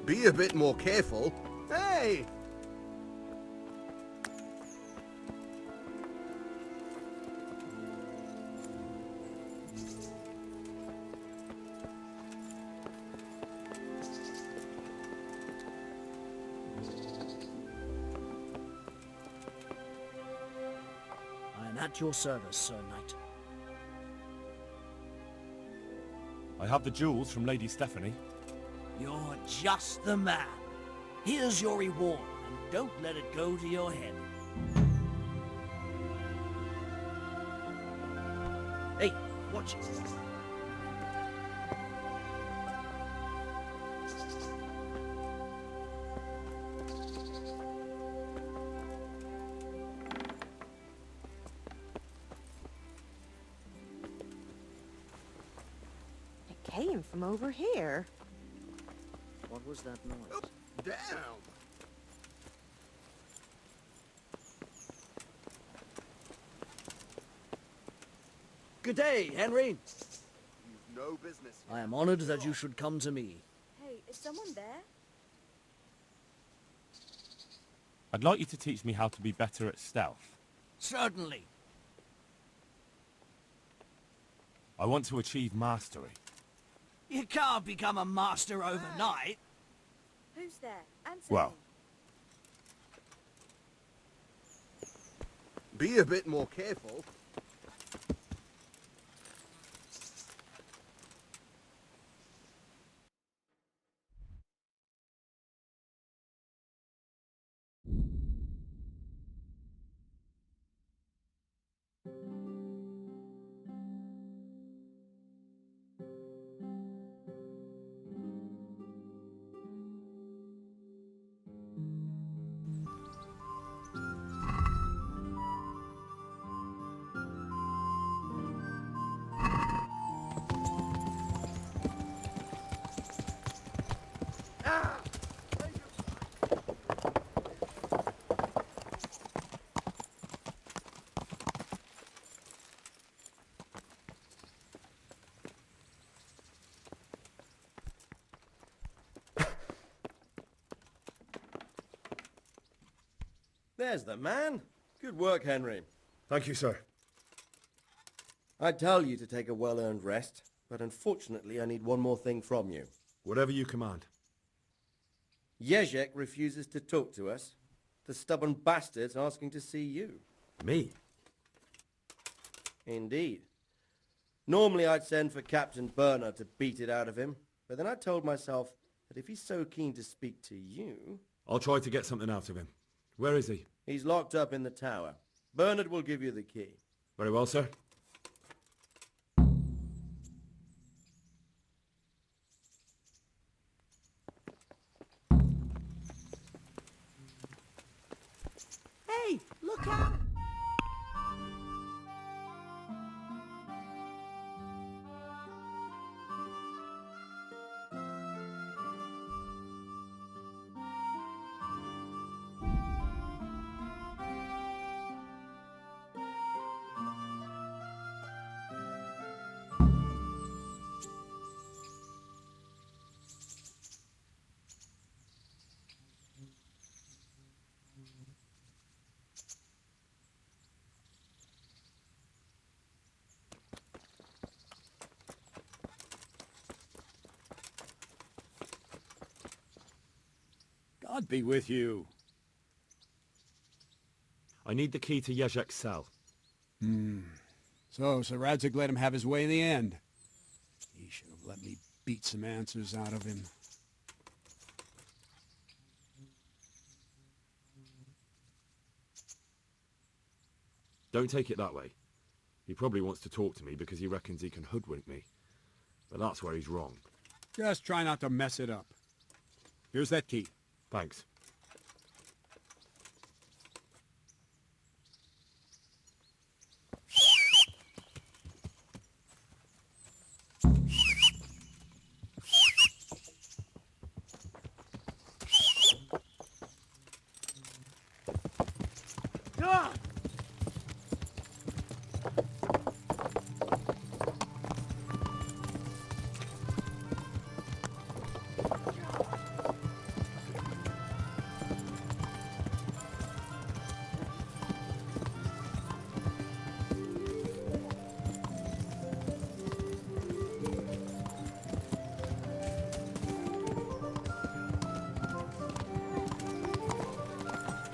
Be a bit more careful. Hey! I am at your service, Sir Knight. I have the jewels from Lady Stephanie. You're just the man. Here's your reward, and don't let it go to your head. Hey, watch it. It came from over here. What was that noise? Oh, down! Good day, Henry. You've no business here. I am honored that you should come to me. Hey, is someone there? I'd like you to teach me how to be better at stealth. Certainly. I want to achieve mastery. You can't become a master overnight. Who's there? Answer Well, me. Be a bit more careful. There's the man. Good work, Henry. Thank you, sir. I tell you to take a well-earned rest, but unfortunately I need one more thing from you. Whatever you command. Jezek refuses to talk to us. The stubborn bastard's asking to see you. Me? Indeed. Normally I'd send for Captain Burner to beat it out of him, but then I told myself that if he's so keen to speak to you... I'll try to get something out of him. Where is he? He's locked up in the tower. Bernard will give you the key. Very well, sir. Hey, look out! God be with you. I need the key to Jezek's cell. So Sir Radzig let him have his way in the end. He should have let me beat some answers out of him. Don't take it that way. He probably wants to talk to me because he reckons he can hoodwink me. But that's where he's wrong. Just try not to mess it up. Here's that key. Thanks.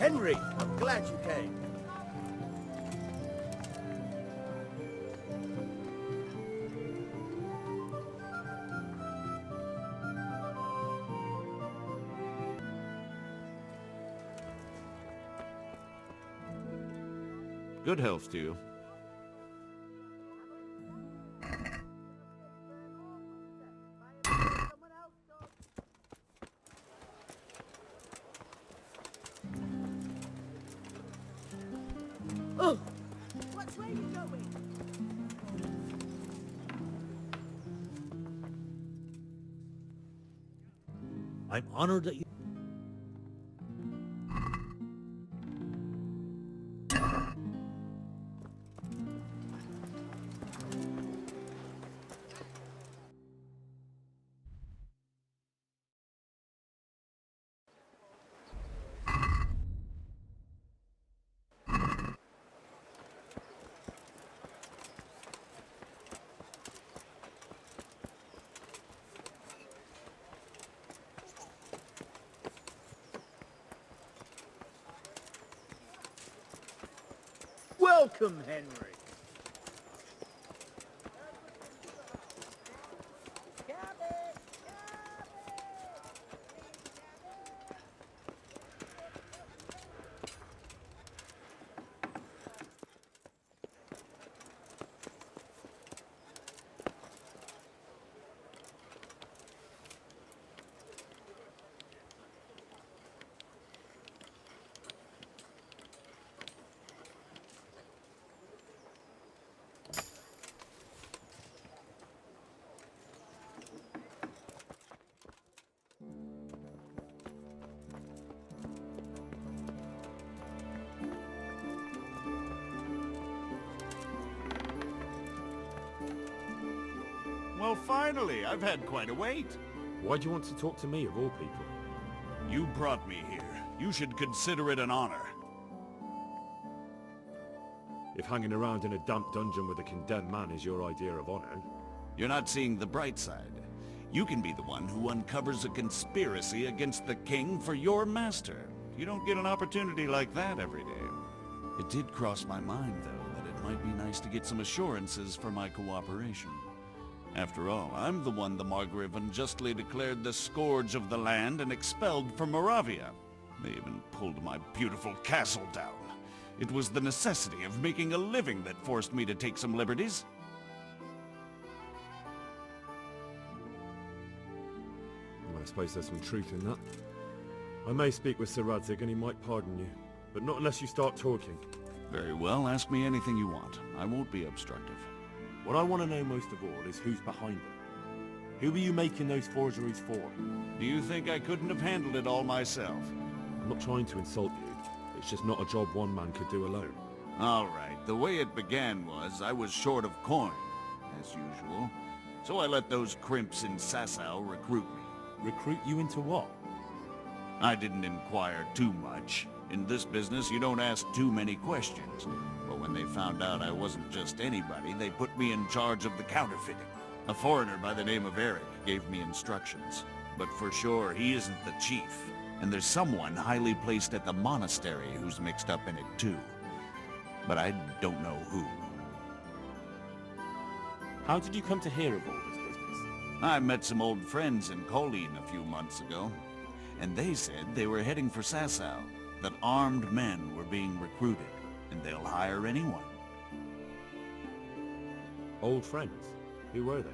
Henry, I'm glad you came. Good health to you. Oh! What's where you going? I'm honored that you... Welcome, Henry. Well, finally, I've had quite a wait. Why do you want to talk to me, of all people? You brought me here. You should consider it an honor. If hanging around in a damp dungeon with a condemned man is your idea of honor... You're not seeing the bright side. You can be the one who uncovers a conspiracy against the king for your master. You don't get an opportunity like that every day. It did cross my mind, though, that it might be nice to get some assurances for my cooperation. After all, I'm the one the Margrave unjustly declared the scourge of the land and expelled from Moravia. They even pulled my beautiful castle down. It was the necessity of making a living that forced me to take some liberties. Well, I suppose there's some truth in that. I may speak with Sir Radzig and he might pardon you, but not unless you start talking. Very well, ask me anything you want. I won't be obstructive. What I want to know most of all is who's behind it. Who were you making those forgeries for? Do you think I couldn't have handled it all myself? I'm not trying to insult you. It's just not a job one man could do alone. All right, the way it began was I was short of coin, as usual. So I let those crimps in Sasau recruit me. Recruit you into what? I didn't inquire too much. In this business, you don't ask too many questions. But when they found out I wasn't just anybody, they put me in charge of the counterfeiting. A foreigner by the name of Eric gave me instructions. But for sure, he isn't the chief. And there's someone highly placed at the monastery who's mixed up in it too. But I don't know who. How did you come to hear of all this business? I met some old friends in Colleen a few months ago. And they said they were heading for Sasau. That armed men were being recruited. And they'll hire anyone. Old friends? Who were they?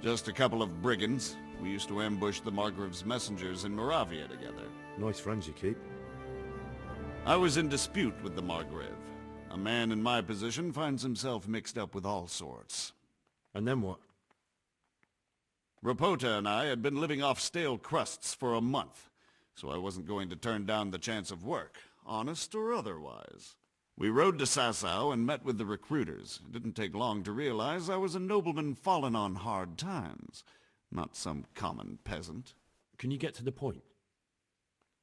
Just a couple of brigands. We used to ambush the Margrave's messengers in Moravia together. Nice friends you keep. I was in dispute with the Margrave. A man in my position finds himself mixed up with all sorts. And then what? Rapota and I had been living off stale crusts for a month, so I wasn't going to turn down the chance of work, honest or otherwise. We rode to Sasau and met with the recruiters. It didn't take long to realize I was a nobleman fallen on hard times, not some common peasant. Can you get to the point?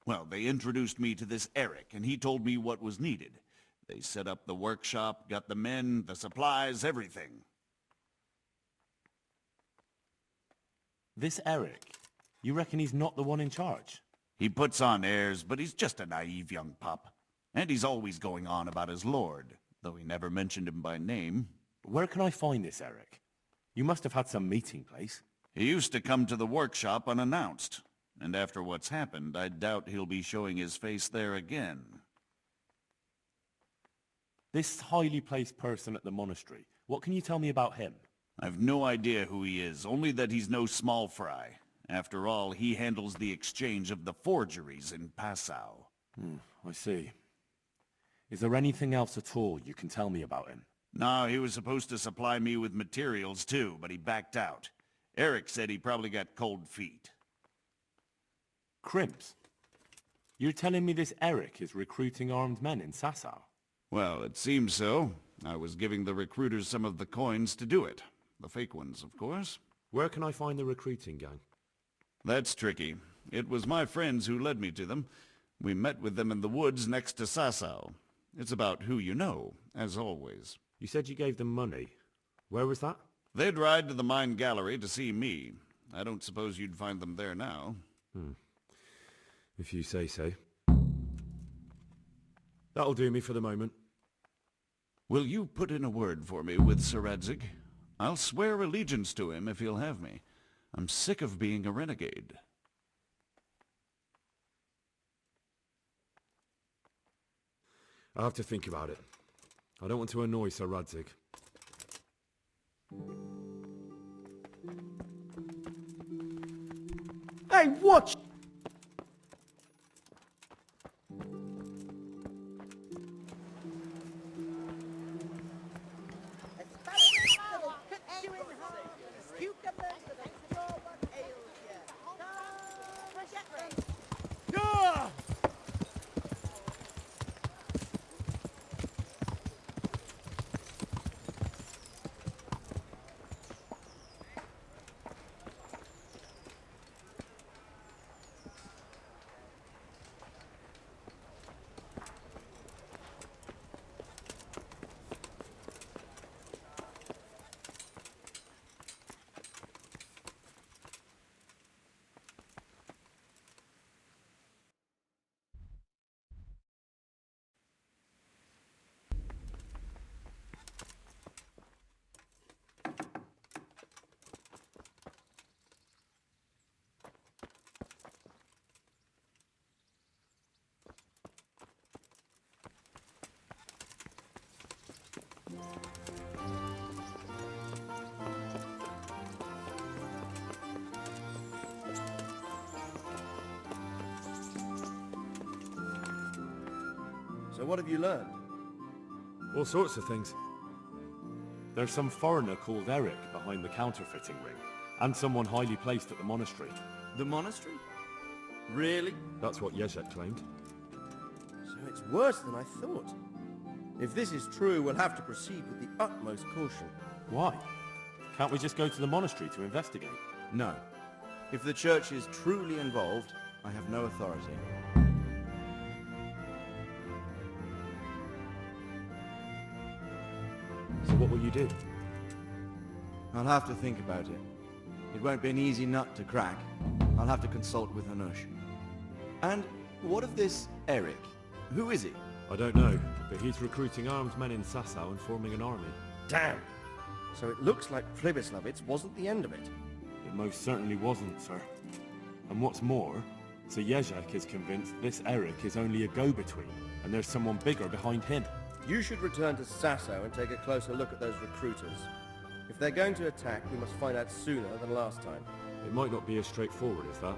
Well, they introduced me to this Eric, and he told me what was needed. They set up the workshop, got the men, the supplies, everything. This Eric, you reckon he's not the one in charge? He puts on airs, but he's just a naive young pup. And he's always going on about his lord, though he never mentioned him by name. Where can I find this Eric? You must have had some meeting place. He used to come to the workshop unannounced, and after what's happened, I doubt he'll be showing his face there again. This highly placed person at the monastery, what can you tell me about him? I've no idea who he is, only that he's no small fry. After all, he handles the exchange of the forgeries in Passau. I see. Is there anything else at all you can tell me about him? No, he was supposed to supply me with materials too, but he backed out. Eric said he probably got cold feet. Crimps? You're telling me this Eric is recruiting armed men in Sasau? Well, it seems so. I was giving the recruiters some of the coins to do it. The fake ones, of course. Where can I find the recruiting gang? That's tricky. It was my friends who led me to them. We met with them in the woods next to Sasau. It's about who you know, as always. You said you gave them money. Where was that? They'd ride to the mine gallery to see me. I don't suppose you'd find them there now. If you say so. That'll do me for the moment. Will you put in a word for me with Sir Radzig? I'll swear allegiance to him if he'll have me. I'm sick of being a renegade. I'll have to think about it. I don't want to annoy Sir Radzig. Hey, watch! So what have you learned? All sorts of things. There's some foreigner called Eric behind the counterfeiting ring, and someone highly placed at the monastery. The monastery? Really? That's what Jezek claimed. So it's worse than I thought. If this is true, we'll have to proceed with the utmost caution. Why? Can't we just go to the monastery to investigate? No. If the church is truly involved, I have no authority. So what will you do? I'll have to think about it. It won't be an easy nut to crack. I'll have to consult with Hanush. And what of this Eric? Who is he? I don't know, but he's recruiting armed men in Sasau and forming an army. Damn! So it looks like Pribyslavitz wasn't the end of it. It most certainly wasn't, sir. And what's more, Sir Jezek is convinced this Eric is only a go-between, and there's someone bigger behind him. You should return to Sasau and take a closer look at those recruiters. If they're going to attack, we must find out sooner than last time. It might not be as straightforward as that.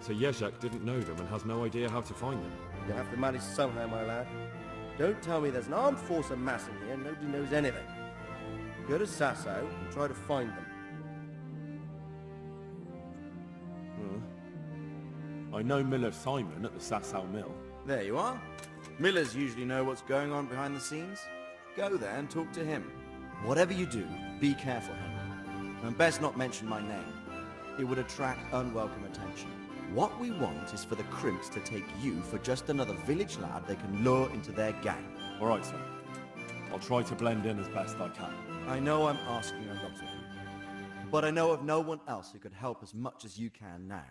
So Jezek didn't know them and has no idea how to find them. You'll have to manage somehow, my lad. Don't tell me there's an armed force amassing here and nobody knows anything. Go to Sasau and try to find them. I know Miller Simon at the Sasau Mill. There you are. Millers usually know what's going on behind the scenes. Go there and talk to him. Whatever you do, be careful, Henry. And best not mention my name. It would attract unwelcome attention. What we want is for the Crimps to take you for just another village lad they can lure into their gang. All right, sir. I'll try to blend in as best I can. I know I'm asking a lot of you, but I know of no one else who could help as much as you can now.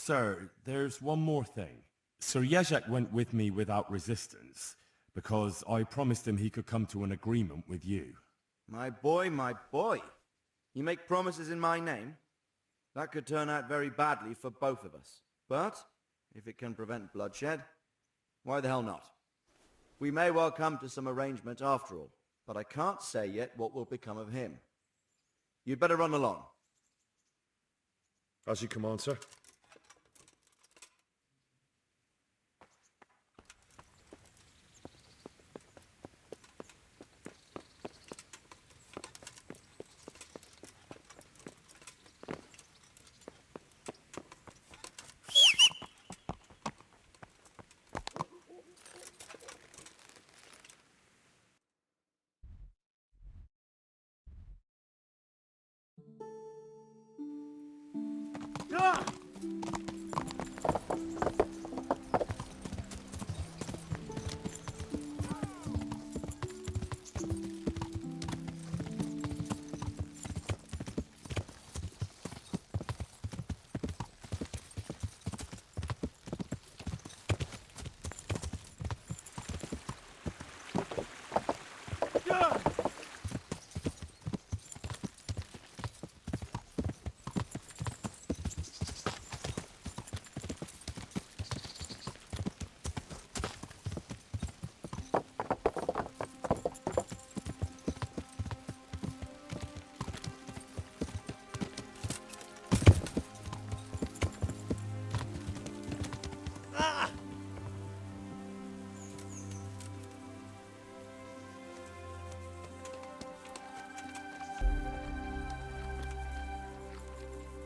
Sir, there's one more thing. Sir Jezek went with me without resistance, because I promised him he could come to an agreement with you. My boy, my boy. You make promises in my name? That could turn out very badly for both of us. But, if it can prevent bloodshed, why the hell not? We may well come to some arrangement after all, but I can't say yet what will become of him. You'd better run along. As you command, sir.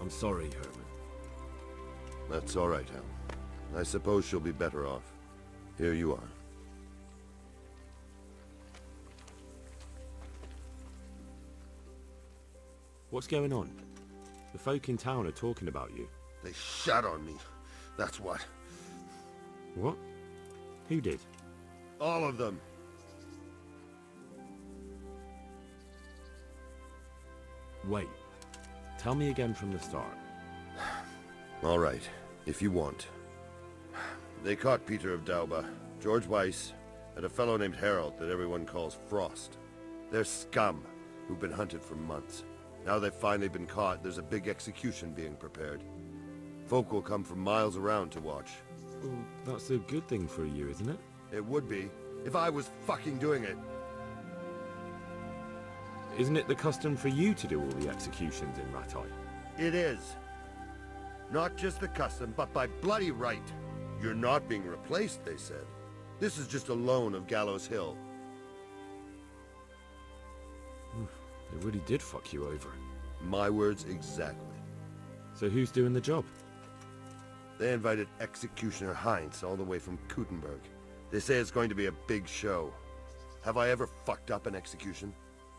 I'm sorry, Herman. That's all right, Hal. I suppose she'll be better off. Here you are. What's going on? The folk in town are talking about you. They shot on me. That's what. What? Who did? All of them. Wait. Tell me again from the start. All right, if you want. They caught Peter of Dauba, George Weiss, and a fellow named Harold that everyone calls Frost. They're scum who've been hunted for months. Now they've finally been caught, there's a big execution being prepared. Folk will come from miles around to watch. Well, that's a good thing for you, isn't it? It would be, if I was fucking doing it. Isn't it the custom for you to do all the executions in Ratai? It is. Not just the custom, but by bloody right. You're not being replaced, they said. This is just a loan of Gallows Hill. They really did fuck you over. My words exactly. So who's doing the job? They invited Executioner Heinz all the way from Kuttenberg. They say it's going to be a big show. Have I ever fucked up an execution?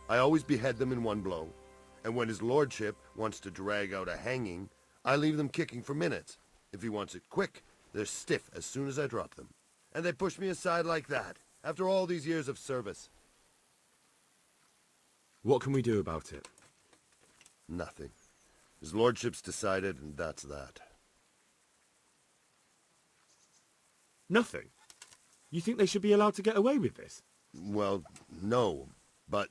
I always behead them in one blow. And when his lordship wants to drag out a hanging, I leave them kicking for minutes. If he wants it quick, they're stiff as soon as I drop them. And they push me aside like that, after all these years of service. What can we do about it? Nothing. His lordship's decided, and that's that. Nothing? You think they should be allowed to get away with this? Well, no, but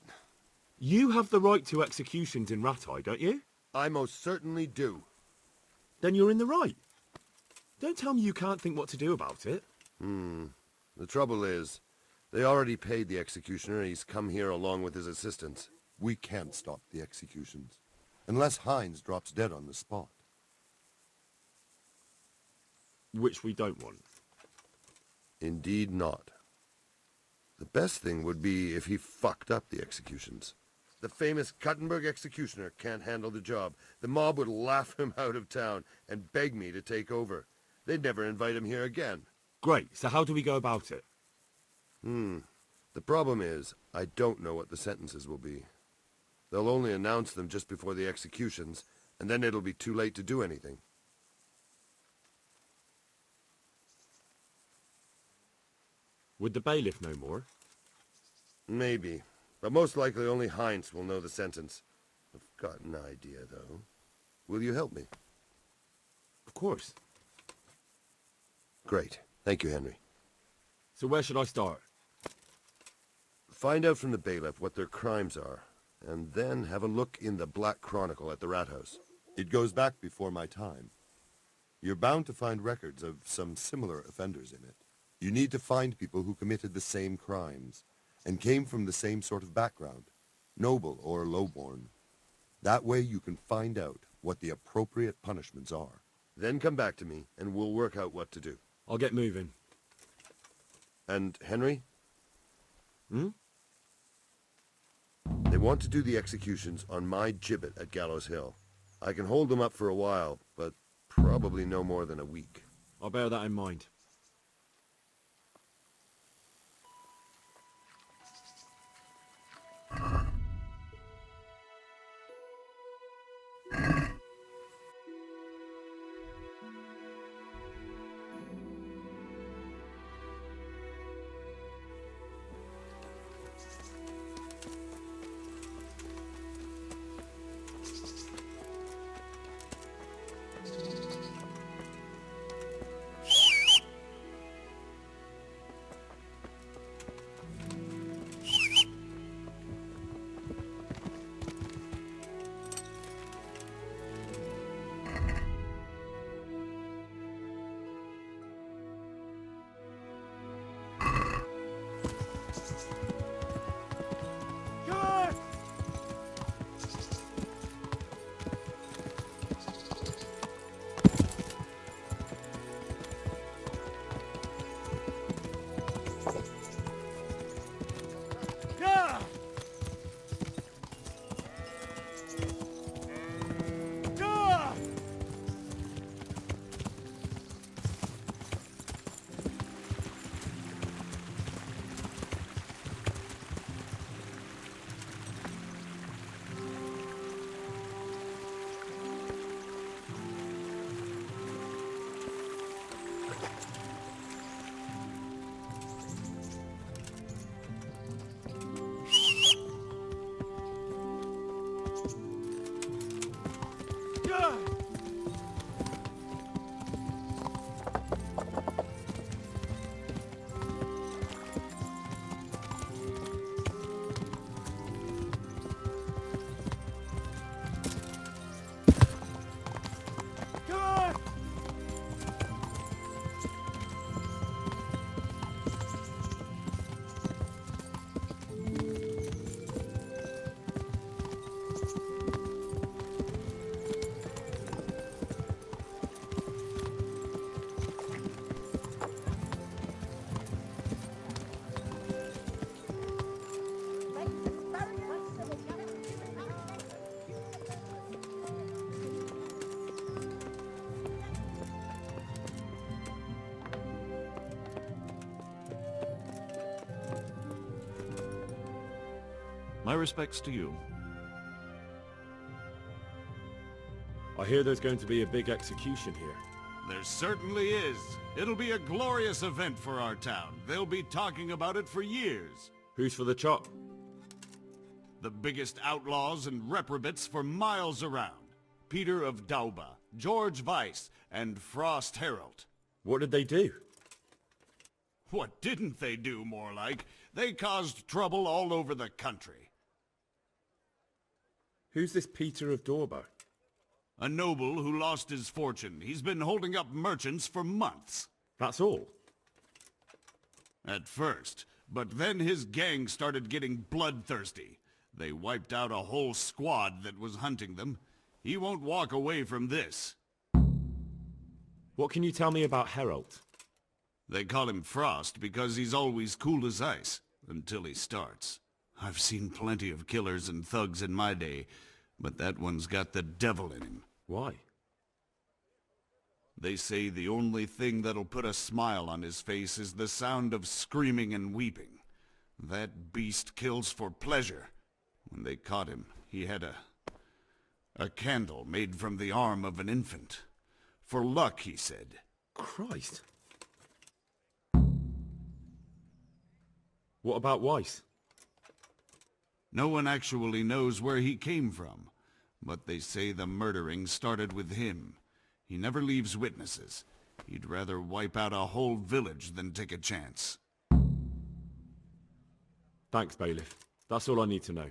You have the right to executions in Ratai, don't you? I most certainly do. Then you're in the right. Don't tell me you can't think what to do about it. The trouble is, they already paid the executioner and he's come here along with his assistants. We can't stop the executions. Unless Heinz drops dead on the spot. Which we don't want. Indeed not. The best thing would be if he fucked up the executions. The famous Kuttenberg executioner can't handle the job. The mob would laugh him out of town and beg me to take over. They'd never invite him here again. Great, so how do we go about it? The problem is, I don't know what the sentences will be. They'll only announce them just before the executions, and then it'll be too late to do anything. Would the bailiff know more? Maybe, but most likely only Heinz will know the sentence. I've got an idea, though. Will you help me? Of course. Great. Thank you, Henry. So where should I start? Find out from the bailiff what their crimes are, and then have a look in the Black Chronicle at the Rat House. It goes back before my time. You're bound to find records of some similar offenders in it. You need to find people who committed the same crimes, and came from the same sort of background, noble or lowborn. That way you can find out what the appropriate punishments are. Then come back to me, and we'll work out what to do. I'll get moving. And Henry? Hmm? They want to do the executions on my gibbet at Gallows Hill. I can hold them up for a while, but probably no more than a week. I'll bear that in mind. My respects to you. I hear there's going to be a big execution here. There certainly is. It'll be a glorious event for our town. They'll be talking about it for years. Who's for the chop? The biggest outlaws and reprobates for miles around. Peter of Dauba, George Weiss, and Frost Herald. What did they do? What didn't they do, more like? They caused trouble all over the country. Who's this Peter of Dauba? A noble who lost his fortune. He's been holding up merchants for months. That's all? At first, but then his gang started getting bloodthirsty. They wiped out a whole squad that was hunting them. He won't walk away from this. What can you tell me about Herald? They call him Frost because he's always cool as ice, until he starts. I've seen plenty of killers and thugs in my day, but that one's got the devil in him. Why? They say the only thing that'll put a smile on his face is the sound of screaming and weeping. That beast kills for pleasure. When they caught him, he had a candle made from the arm of an infant. For luck, he said. Christ. What about Weiss? No one actually knows where he came from, but they say the murdering started with him. He never leaves witnesses. He'd rather wipe out a whole village than take a chance. Thanks, Bailiff. That's all I need to know.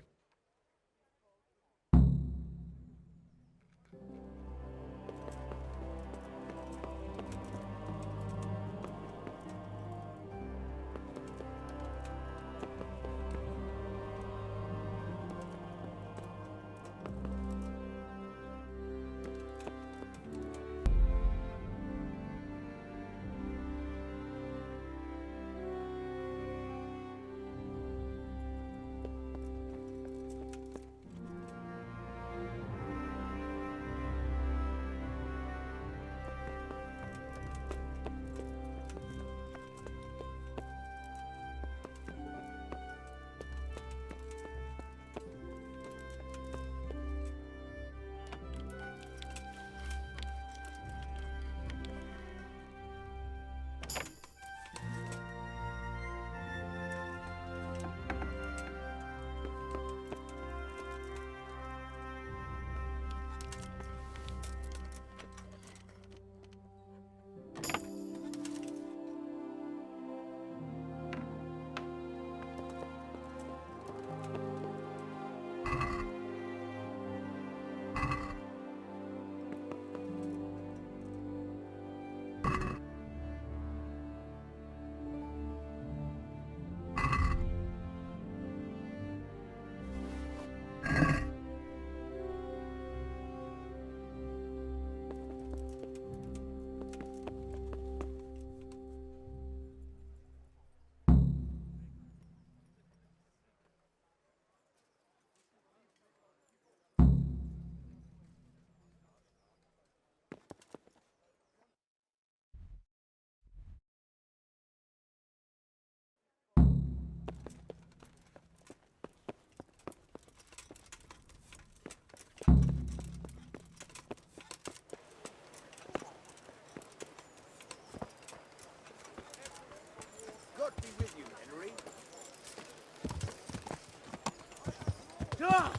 God be with you, Henry. Ah!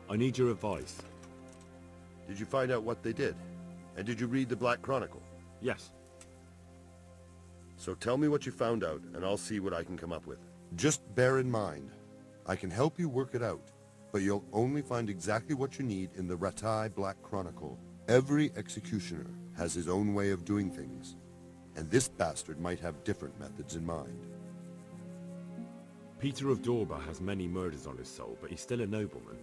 I need your advice. Did you find out what they did? And did you read the Black Chronicle? Yes. So tell me what you found out, and I'll see what I can come up with. Just bear in mind, I can help you work it out, but you'll only find exactly what you need in the Ratai Black Chronicle. Every executioner has his own way of doing things, and this bastard might have different methods in mind. Peter of Dorba has many murders on his soul, but he's still a nobleman.